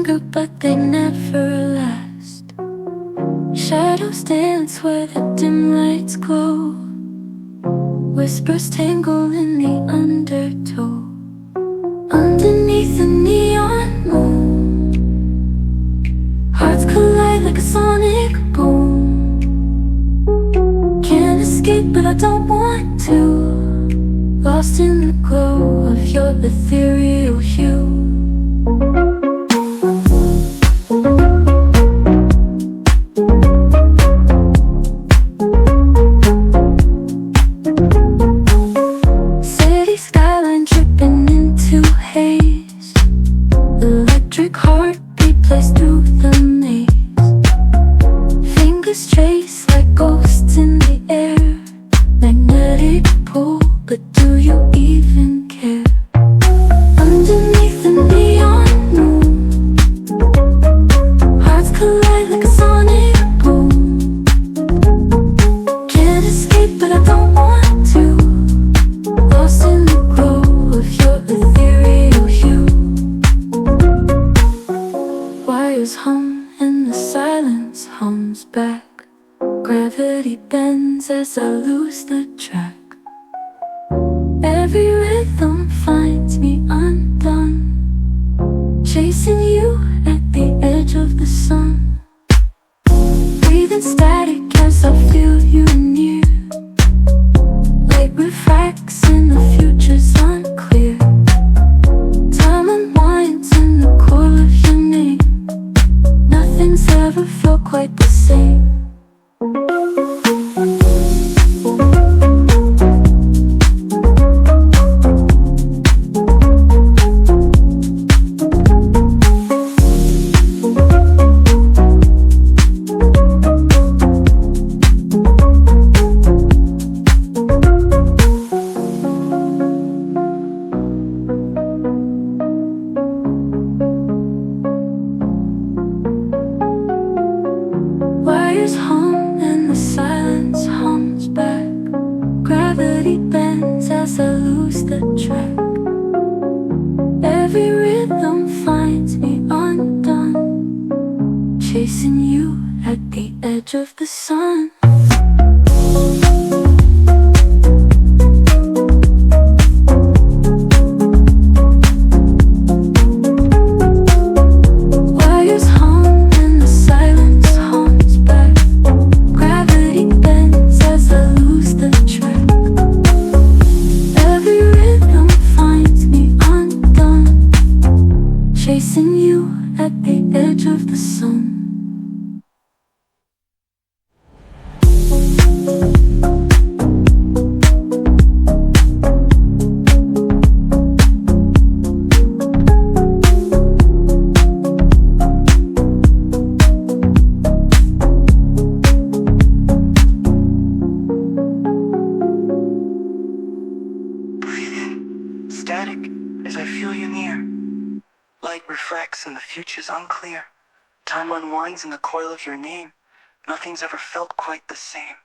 linger, but they never last. Shadows dance where the dim lights glow. Whispers tangle in the undertow. Underneath the neon moon, hearts collide like a sonic boom. Can't escape, but I don't want to. Lost in the glow of your ethereal hue. City skyline dripping into haze. Electric heartbeat plays through the maze. Fingers trace like ghosts in the air. Magnetic pull, but do you even care? Underneath the neon moon, hearts collide like a sonic boom. Can't escape, but I don't want to. Lost in the glow of your ethereal hue. Wires hum and the silence hums back. Gravity bends as I lose the track. Every rhythm finds me undone, chasing you at the edge of the sun. Breathing static as I feel you near. Light refracts and the future's unclear. Time unwinds in the core of your name. Nothing's ever felt quite the same. Wires hum and the silence hums back. Gravity bends as I lose the track. Every rhythm finds me undone, chasing you at the edge of the sun. Chasing you at the edge of the sun. Breathe in, static, as I feel you near. Light refracts and the future's unclear. Time unwinds in the coil of your name. Nothing's ever felt quite the same.